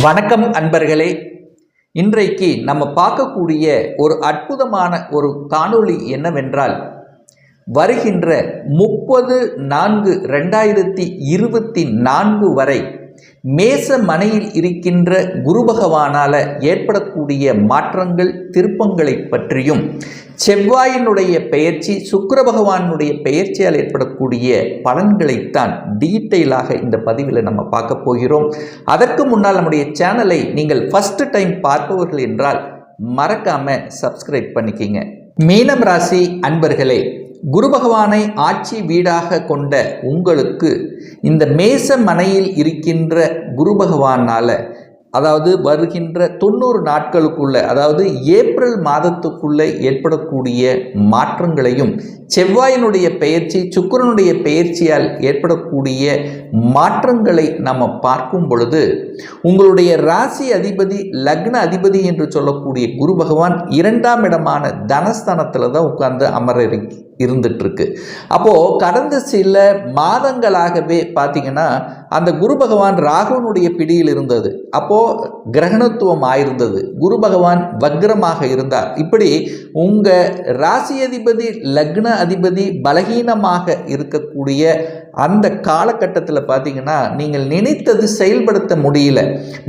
வணக்கம் அன்பர்களே. இன்றைக்கு நம்ம பார்க்கக்கூடிய ஒரு அற்புதமான ஒரு காணொளி என்னவென்றால், வருகின்ற 30/4/2024 வரை மேச மனையில் இருக்கின்ற குரு பகவானால் ஏற்படக்கூடிய மாற்றங்கள் திருப்பங்களை பற்றியும், செவ்வாயினுடைய பெயர்ச்சி சுக்கிர பகவானுடைய பெயர்ச்சியால் ஏற்படக்கூடிய பலன்களைத்தான் டீட்டெயிலாக இந்த பதிவில் நம்ம பார்க்க போகிறோம். அதற்கு முன்னால் நம்முடைய சேனலை நீங்கள் ஃபர்ஸ்ட் டைம் பார்ப்பவர்கள் என்றால் மறக்காம சப்ஸ்கிரைப் பண்ணிக்கிங்க. மீனம் ராசி அன்பர்களே, குரு பகவானை ஆட்சி வீடாக கொண்ட உங்களுக்கு இந்த மேச மனையில் இருக்கின்ற குரு பகவானால், அதாவது வருகின்ற 90 நாட்களுக்குள்ள, அதாவது ஏப்ரல் மாதத்துக்குள்ளே ஏற்படக்கூடிய மாற்றங்களையும், செவ்வாயினுடைய பெயர்ச்சி சுக்கிரனுடைய பெயர்ச்சியால் ஏற்படக்கூடிய மாற்றங்களை நம்ம பார்க்கும் பொழுது, உங்களுடைய ராசி அதிபதி லக்ன அதிபதி என்று சொல்லக்கூடிய குரு பகவான் 2ஆம் இடமான தனஸ்தானத்தில் தான் உட்கார்ந்து அமர இருந்துட்டு இருக்கு. அப்போது கடந்த சில மாதங்களாகவே பார்த்தீங்கன்னா அந்த குரு பகவான் ராகுவனுடைய பிடியில் இருந்தது. அப்போது கிரகணத்துவம் ஆயிருந்தது. குரு பகவான் வக்ரமாக இருந்தார். இப்படி உங்கள் ராசி அதிபதி லக்ன அதிபதி பலகீனமாக இருக்கக்கூடிய அந்த காலகட்டத்தில் பார்த்தீங்கன்னா நீங்கள் நினைத்தது செயல்படுத்த முடியல,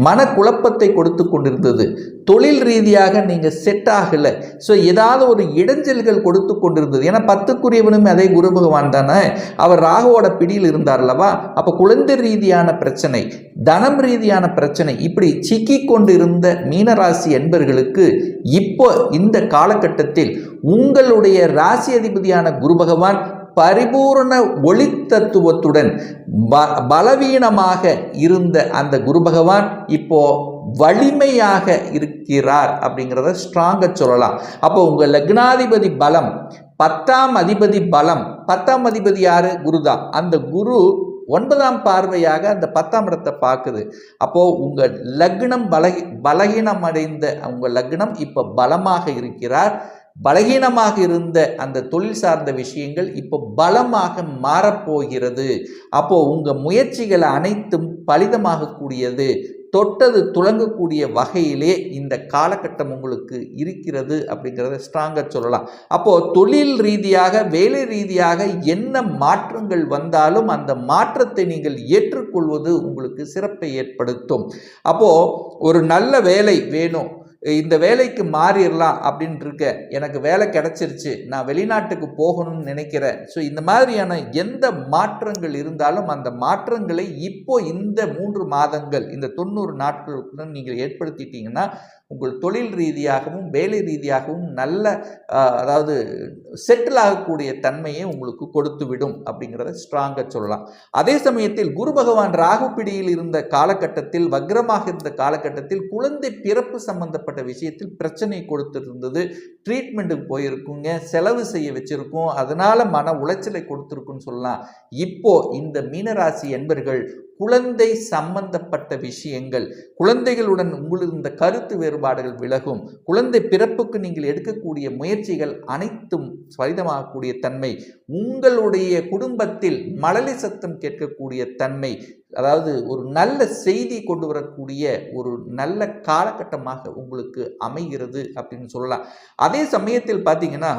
மனக்குழப்பத்தை கொடுத்து கொண்டிருந்தது. தொழில் ரீதியாக நீங்கள் செட் ஆகலை. ஸோ ஏதாவது ஒரு இடைஞ்சல்கள் கொடுத்து கொண்டிருந்தது. ஏன்னா 10க்குரியவனுமே அதே குரு பகவான் தானே, அவர் ராகுவோட பிடியில் இருந்தார் அல்லவா. அப்போ குழந்தை ரீதியான பிரச்சனை, தனம் ரீதியான பிரச்சனை, இப்படி சிக்கி கொண்டு இருந்த மீனராசி என்பர்களுக்கு இப்போ இந்த காலகட்டத்தில் உங்களுடைய ராசி அதிபதியான குரு பகவான் பரிபூர்ண ஒளி தத்துவத்துடன் பலவீனமாக இருந்த அந்த குரு பகவான் இப்போ வலிமையாக இருக்கிறார் அப்படிங்கிறத ஸ்ட்ராங்கா சொல்லலாம். அப்போ உங்க லக்னாதிபதி பலம், 10ஆம் அதிபதி பலம், 10ஆம் அதிபதி யாரு? குருதான். அந்த குரு 9ஆம் பார்வையாக அந்த 10ஆம் இடத்தை பார்க்குது. அப்போ உங்க லக்னம் பலகீனம் அடைந்த உங்க லக்னம் இப்ப பலமாக இருக்கிறார். பலகீனமாக இருந்த அந்த தொழில் சார்ந்த விஷயங்கள் இப்போ பலமாக மாறப்போகிறது. அப்போ உங்க முயற்சிகள் அனைத்தும் பலிதமாக கூடியது, தொட்டது துளங்கக்கூடிய வகையிலே இந்த காலகட்டம் உங்களுக்கு இருக்கிறது அப்படிங்கிறத ஸ்ட்ராங்காக சொல்லலாம். அப்போது தொழில் ரீதியாக வேலை ரீதியாக என்ன மாற்றங்கள் வந்தாலும் அந்த மாற்றத்தை நீங்கள் ஏற்றுக்கொள்வது உங்களுக்கு சிறப்பை ஏற்படுத்தும். அப்போது ஒரு நல்ல வேலை வேணும், இந்த வேலைக்கு மாறிடலாம் அப்படின்ட்டு இருக்க, எனக்கு வேலை கிடைச்சிருச்சு, நான் வெளிநாட்டுக்கு போகணும்னு நினைக்கிறேன். ஸோ இந்த மாதிரியான எந்த மாற்றங்கள் இருந்தாலும் அந்த மாற்றங்களை இப்போ இந்த 3 மாதங்கள், இந்த 90 நாட்களுக்குள்ள நீங்கள் ஏற்படுத்திட்டீங்கன்னா உங்கள் தொழில் ரீதியாகவும் வேலை ரீதியாகவும் நல்ல அதாவது செட்டில் ஆகக்கூடிய தன்மையை உங்களுக்கு கொடுத்து விடும் அப்படிங்கிறத ஸ்ட்ராங்காக சொல்லலாம். அதே சமயத்தில் குரு பகவான் ராகு பிடியில் இருந்த காலகட்டத்தில், வக்ரமாக இருந்த காலகட்டத்தில் குழந்தை பிறப்பு சம்பந்தப்பட்ட விஷயத்தில் பிரச்சனை கொடுத்துருந்தது. ட்ரீட்மெண்ட்டுக்கு போயிருக்குங்க, செலவு செய்ய வச்சிருக்கோம், அதனால மன உளைச்சலை கொடுத்துருக்குன்னு சொல்லலாம். இப்போ இந்த மீனராசி என்பர்கள் குழந்தை சம்பந்தப்பட்ட விஷயங்கள், குழந்தைகளுடன் உங்களுக்கு இந்த கருத்து வேறுபாடுகள் விலகும். குழந்தை பிறப்புக்கு நீங்கள் எடுக்கக்கூடிய முயற்சிகள் அனைத்தும் பலிதமாகக்கூடிய தன்மை, உங்களுடைய குடும்பத்தில் மழலை சத்தம் கேட்கக்கூடிய தன்மை, அதாவது ஒரு நல்ல செய்தி கொண்டு வரக்கூடிய ஒரு நல்ல காலகட்டமாக உங்களுக்கு அமைகிறது அப்படின்னு சொல்லலாம். அதே சமயத்தில் பார்த்தீங்கன்னா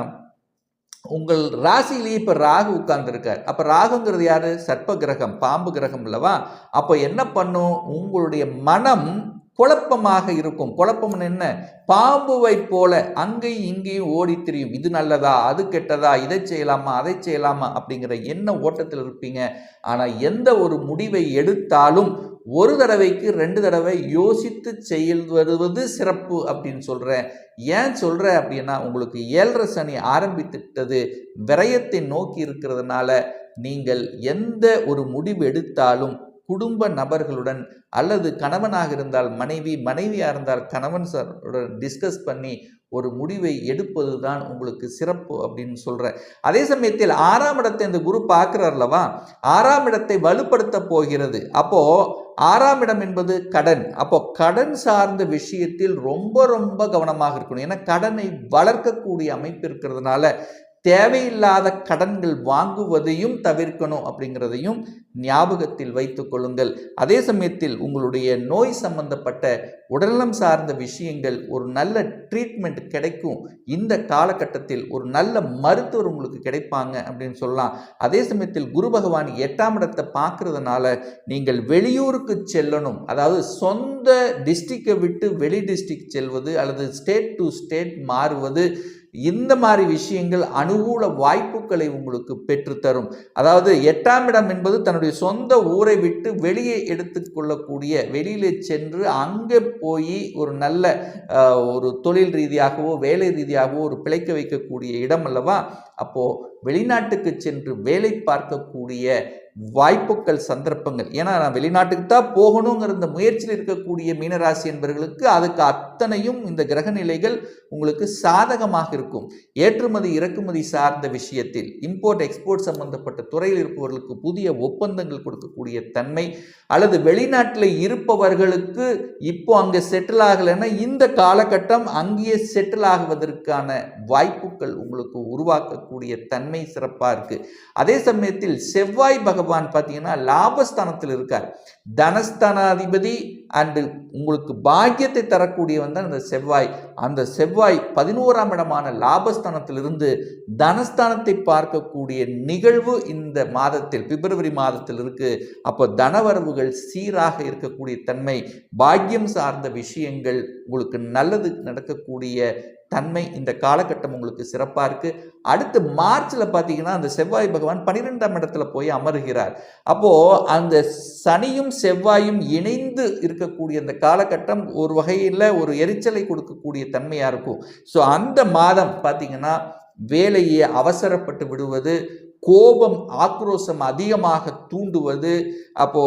உங்கள் ராசியிலேயே இப்போ ராகு உட்கார்ந்துருக்கார். அப்போ ராகுங்கிறது யாரு? சர்ப்ப கிரகம், பாம்பு கிரகம் அல்லவா. அப்போ என்ன பண்ணும்? உங்களுடைய மனம் குழப்பமாக இருக்கும். குழப்பம்னு என்ன? பாம்புவை போல அங்கேயும் இங்கேயும் ஓடி திரியும். இது நல்லதா, அது கெட்டதா, இதை செய்யலாமா, அதை செய்யலாமா அப்படிங்கிற எண்ண ஓட்டத்தில் இருப்பீங்க. ஆனால் எந்த ஒரு முடிவை எடுத்தாலும் ஒரு தடவைக்கு 2 தடவை யோசித்து செயல்படுவது சிறப்பு அப்படின்னு சொல்கிறேன். ஏன் சொல்கிறேன் அப்படின்னா, உங்களுக்கு 7.5 சனி ஆரம்பித்துட்டது, விரயத்தை நோக்கி இருக்கிறதுனால நீங்கள் எந்த ஒரு முடிவு எடுத்தாலும் குடும்ப நபர்களுடன், அல்லது கணவனாக இருந்தால் மனைவி, மனைவியாக இருந்தால் கணவன் சாருடன் டிஸ்கஸ் பண்ணி ஒரு முடிவை எடுப்பது தான் உங்களுக்கு சிறப்பு அப்படின்னு சொல்கிறேன். அதே சமயத்தில் 6ஆம் இடத்தை இந்த குரு பார்க்குறார்லவா, 6ஆம் இடத்தை வலுப்படுத்த போகிறது. அப்போது 6ஆம் இடம் என்பது கடன். அப்போ கடன் சார்ந்த விஷயத்தில் ரொம்ப ரொம்ப கவனமாக இருக்கணும். ஏன்னா கடனை வளர்க்கக்கூடிய அமைப்பு இருக்கிறதுனால தேவையில்லாத கடன்கள் வாங்குவதையும் தவிர்க்கணும் அப்படிங்கிறதையும் ஞாபகத்தில் வைத்துக் கொள்ளுங்கள். அதே சமயத்தில் உங்களுடைய நோய் சம்பந்தப்பட்ட உடல்நலம் சார்ந்த விஷயங்கள் ஒரு நல்ல ட்ரீட்மெண்ட் கிடைக்கும். இந்த காலகட்டத்தில் ஒரு நல்ல மருத்துவர் உங்களுக்கு கிடைப்பாங்க அப்படின்னு சொல்லலாம். அதே சமயத்தில் குரு பகவான் 8ஆம் இடத்தை பார்க்கறதுனால நீங்கள் வெளியூருக்கு செல்லணும், அதாவது சொந்த டிஸ்ட்ரிக்டை விட்டு வெளி டிஸ்ட்ரிக்ட் செல்வது அல்லது ஸ்டேட் டு ஸ்டேட் மாறுவது, இந்த மாதிரி விஷயங்கள் அனுகூல வாய்ப்புகளை உங்களுக்கு பெற்றுத்தரும். அதாவது 8ஆம் இடம் என்பது தன்னுடைய சொந்த ஊரை விட்டு வெளியே எடுத்துக்கொள்ளக்கூடிய, வெளியிலே சென்று அங்கே போய் ஒரு நல்ல ஒரு தொழில் ரீதியாகவோ வேலை ரீதியாகவோ ஒரு பிழைக்க வைக்கக்கூடிய இடம் அல்லவா. அப்போ வெளிநாட்டுக்கு சென்று வேலை பார்க்கக்கூடிய வாய்ப்புகள், சந்தர்ப்பங்கள். ஏன்னா நான் வெளிநாட்டுக்கு தான் போகணுங்கிற இந்த முயற்சியில் இருக்கக்கூடிய மீனராசி என்பவர்களுக்கு அதுக்கு அத்தனையும் இந்த கிரக நிலைகள் உங்களுக்கு சாதகமாக இருக்கும். ஏற்றுமதி இறக்குமதி சார்ந்த விஷயத்தில், இம்போர்ட் எக்ஸ்போர்ட் சம்பந்தப்பட்ட துறையில் இருப்பவர்களுக்கு புதிய ஒப்பந்தங்கள் கொடுக்கக்கூடிய தன்மை, அல்லது வெளிநாட்டில் இருப்பவர்களுக்கு இப்போ அங்கே செட்டில் ஆகலைன்னா இந்த காலகட்டம் அங்கேயே செட்டில் ஆகுவதற்கான வாய்ப்புகள் உங்களுக்கு உருவாக்கக்கூடிய தன்மை சிறப்பாக இருக்கு. அதே சமயத்தில் செவ்வாய் பகவான் பார்த்தீங்கன்னா லாபஸ்தானத்தில் இருக்கார். தனஸ்தானாதிபதி அண்டு உங்களுக்கு பாக்கியத்தை தரக்கூடியவன் தான் அந்த செவ்வாய். அந்த செவ்வாய் 11ஆம் இடமான லாபஸ்தானத்திலிருந்து தனஸ்தானத்தை பார்க்கக்கூடிய நிகழ்வு இந்த மாதத்தில், பிப்ரவரி மாதத்தில் இருக்கு. அப்போ தனவரவுகள் சீராக இருக்கக்கூடிய தன்மை, பாக்கியம் சார்ந்த விஷயங்கள் உங்களுக்கு நல்லது நடக்கக்கூடிய தன்மை இந்த காலகட்டம் உங்களுக்கு சிறப்பாக இருக்கு. அடுத்து மார்ச்சில் பார்த்தீங்கன்னா அந்த செவ்வாய் பகவான் 12ஆம் இடத்துல போய் அமருகிறார். அப்போ அந்த சனியும் செவ்வாயும் இணைந்து இருக்கக்கூடிய அந்த காலகட்டம் ஒரு வகையில் ஒரு எரிச்சலை கொடுக்கக்கூடிய தன்மையாக இருக்கும். ஸோ அந்த மாதம் பார்த்தீங்கன்னா வேலையை அவசரப்பட்டு விடுவது, கோபம் ஆக்ரோஷம் அதிகமாக தூண்டுவது, அப்போ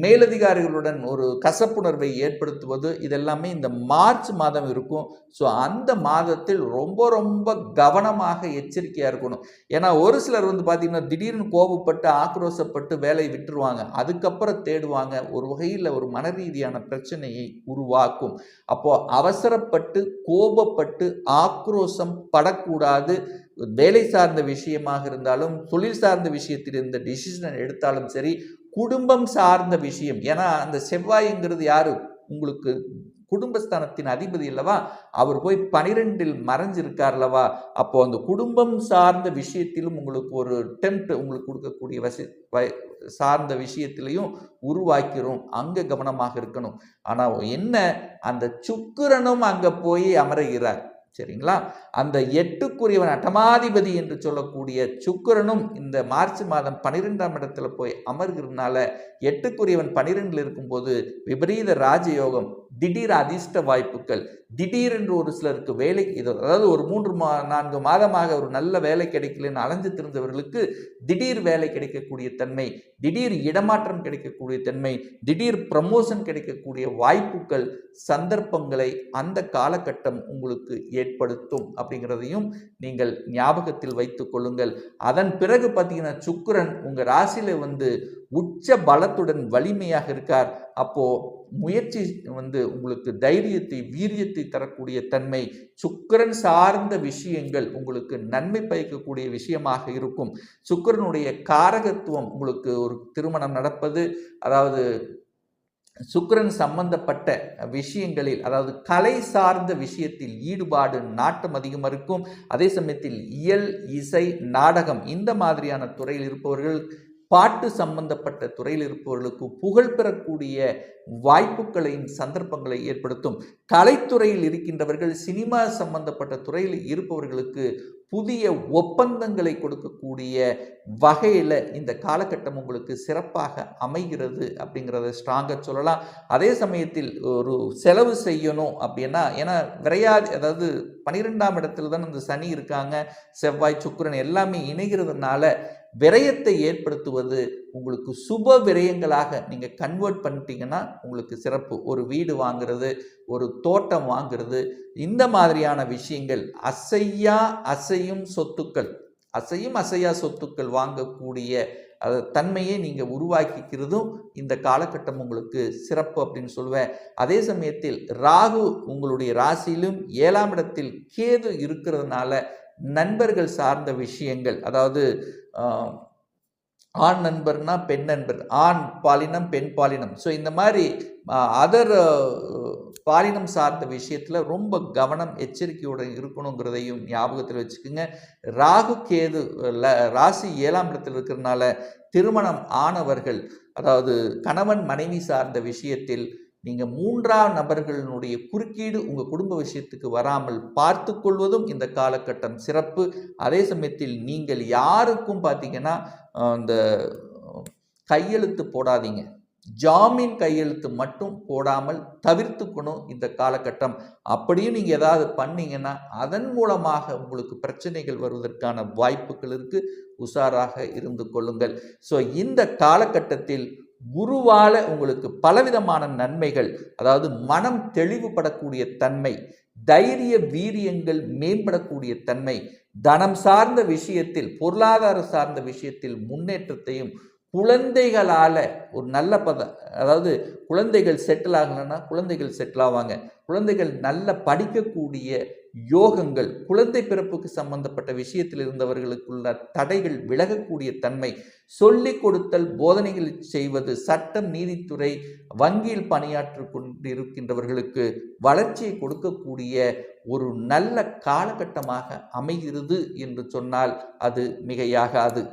மேலதிகாரிகளுடன் ஒரு கசப்புணர்வை ஏற்படுத்துவது, இதெல்லாமே இந்த மார்ச் மாதம் இருக்கும். ஸோ அந்த மாதத்தில் ரொம்ப ரொம்ப கவனமாக எச்சரிக்கையாக இருக்கணும். ஏன்னா ஒரு சிலர் பார்த்தீங்கன்னா திடீர்னு கோபப்பட்டு ஆக்ரோஷப்பட்டு வேலையை விட்டுருவாங்க, அதுக்கப்புறம் தேடுவாங்க, ஒரு வகையில் ஒரு மன ரீதியான பிரச்சனையை உருவாக்கும். அப்போ அவசரப்பட்டு கோபப்பட்டு ஆக்ரோஷம் படக்கூடாது. வேலை சார்ந்த விஷயமாக இருந்தாலும் தொழில் சார்ந்த விஷயத்தில் இந்த டிசிஷன் எடுத்தாலும் சரி, குடும்பம் சார்ந்த விஷயம், ஏன்னா அந்த செவ்வாய்ங்கிறது யாரு, உங்களுக்கு குடும்பஸ்தானத்தின் அதிபதி அல்லவா, அவர் போய் 12இல் மறைஞ்சிருக்கார் அல்லவா. அப்போ அந்த குடும்பம் சார்ந்த விஷயத்திலும் உங்களுக்கு ஒரு டெம்ப்ட் உங்களுக்கு கொடுக்கக்கூடிய சார்ந்த விஷயத்திலையும் உருவாக்கிறோம். அங்க கவனமாக இருக்கணும். ஆனா என்ன, அந்த சுக்கிரனும் அங்க போய் அமருகிறார். சரிங்களா. அந்த 8க்குரியவன் அட்டமாதிபதி என்று சொல்லக்கூடிய சுக்கிரனும் இந்த மார்ச் மாதம் 12ஆம் இடத்துல போய் அமர்கிறதுனால 8க்குரியவன் 12இல் இருக்கும்போது விபரீத ராஜயோகம், திடீர் அதிர்ஷ்ட வாய்ப்புகள், திடீரென்று ஒரு சிலருக்கு வேலை, அதாவது ஒரு 3-4 மாதமாக ஒரு நல்ல வேலை கிடைக்கலன்னு அலைஞ்சு திருந்தவர்களுக்கு திடீர் வேலை கிடைக்கக்கூடிய தன்மை, திடீர் இடமாற்றம் கிடைக்கக்கூடிய தன்மை, திடீர் ப்ரமோஷன் கிடைக்கக்கூடிய வாய்ப்புகள், சந்தர்ப்பங்களை அந்த காலகட்டம் உங்களுக்கு ஏற்படுத்தும் அப்படிங்கிறதையும் நீங்கள் ஞாபகத்தில் வைத்துக் கொள்ளுங்கள். அதன் பிறகு பார்த்தீங்கன்னா சுக்கிரன் உங்க ராசியில உச்ச பலத்துடன் வலிமையாக இருக்கார். அப்போ முயற்சி உங்களுக்கு தைரியத்தை வீரியத்தை தரக்கூடிய தன்மை, சுக்கிரன் சார்ந்த விஷயங்கள் உங்களுக்கு நன்மை பயக்கக்கூடிய விஷயமாக இருக்கும். சுக்கிரனுடைய காரகத்துவம் உங்களுக்கு ஒரு திருமணம் நடப்பது, அதாவது சுக்கிரன் சம்பந்தப்பட்ட விஷயங்களில், அதாவது கலை சார்ந்த விஷயத்தில் ஈடுபாடு நாட்டம் அதிகம் இருக்கும். அதே சமயத்தில் இயல் இசை நாடகம் இந்த மாதிரியான துறையில் இருப்பவர்கள், பாட்டு சம்பந்தப்பட்ட துறையில் இருப்பவர்களுக்கு புகழ் பெறக்கூடிய வாய்ப்புகளையும் சந்தர்ப்பங்களை ஏற்படுத்தும். கலைத்துறையில் இருக்கின்றவர்கள், சினிமா சம்பந்தப்பட்ட துறையில் இருப்பவர்களுக்கு புதிய ஒப்பந்தங்களை கொடுக்கக்கூடிய வகையில் இந்த காலகட்டம் உங்களுக்கு சிறப்பாக அமைகிறது அப்படிங்கிறத ஸ்ட்ராங்காக சொல்லலாம். அதே சமயத்தில் ஒரு செலவு செய்யணும் அப்படின்னா, ஏன்னா விரையாதி, அதாவது 12ஆம் இடத்துல தான் அந்த சனி இருக்காங்க, செவ்வாய் சுக்கிரன் எல்லாமே இணைகிறதுனால விரயத்தை ஏற்படுத்துவது உங்களுக்கு சுப விரயங்களாக நீங்கள் கன்வெர்ட் பண்ணிட்டீங்கன்னா உங்களுக்கு சிறப்பு. ஒரு வீடு வாங்குறது, ஒரு தோட்டம் வாங்குறது, இந்த மாதிரியான விஷயங்கள், அசையும் சொத்துக்கள், அசையும் அசையா சொத்துக்கள் வாங்கக்கூடிய தன்மையை நீங்கள் உருவாக்கிக்கிறதும் இந்த காலகட்டம் உங்களுக்கு சிறப்பு அப்படின்னு சொல்லுவேன். அதே சமயத்தில் ராகு உங்களுடைய ராசியிலும் 7ஆம் இடத்தில் கேது இருக்கிறதுனால நண்பர்கள் சார்ந்த விஷயங்கள், அதாவது ஆண் நண்பர்னா பெண் நண்பர், ஆண் பாலினம் பெண் பாலினம், ஸோ இந்த மாதிரி அதர் பாலினம் சார்ந்த விஷயத்தில் ரொம்ப கவனம் எச்சரிக்கையோடு இருக்கணுங்கிறதையும் ஞாபகத்தில் வச்சுக்கோங்க. ராகு கேது ராசி 7ஆம் இடத்தில் இருக்கிறதுனால திருமணம் ஆனவர்கள், அதாவது கணவன் மனைவி சார்ந்த விஷயத்தில் நீங்கள் 3ஆம் நபர்களினுடைய குறுக்கீடு உங்கள் குடும்ப விஷயத்துக்கு வராமல் பார்த்து கொள்வதும் இந்த காலகட்டம் சிறப்பு. அதே சமயத்தில் நீங்கள் யாருக்கும் பார்த்தீங்கன்னா இந்த கையெழுத்து போடாதீங்க, ஜாமீன் கையெழுத்து மட்டும் போடாமல் தவிர்த்துக்கணும் இந்த காலகட்டம். அப்படியும் நீங்கள் ஏதாவது பண்ணீங்கன்னா அதன் மூலமாக உங்களுக்கு பிரச்சனைகள் வருவதற்கான வாய்ப்புகள் இருக்கு. உஷாராக இருந்து கொள்ளுங்கள். ஸோ இந்த காலகட்டத்தில் குருவால உங்களுக்கு பலவிதமான நன்மைகள், அதாவது மனம் தெளிவுபடக்கூடிய தன்மை, தைரிய வீரியங்கள் மேம்படக்கூடிய தன்மை, தனம் சார்ந்த விஷயத்தில் பொருளாதார சார்ந்த விஷயத்தில் முன்னேற்றத்தையும், குழந்தைகளால ஒரு நல்ல அதாவது குழந்தைகள் செட்டில் ஆகலைன்னா குழந்தைகள் செட்டில் ஆவாங்க, குழந்தைகள் நல்ல படிக்கக்கூடிய யோகங்கள், குழந்தை பிறப்புக்கு சம்பந்தப்பட்ட விஷயத்தில் இருந்தவர்களுக்குள்ள தடைகள் விலகக்கூடிய தன்மை, சொல்லிக் கொடுத்தல் போதனைகள் செய்வது, சட்டம் நீதித்துறை வங்கியில் பணியாற்றி கொண்டிருக்கின்றவர்களுக்கு வளர்ச்சியை கொடுக்கக்கூடிய ஒரு நல்ல காலகட்டமாக அமைகிறது என்று சொன்னால் அது மிகையாகாது.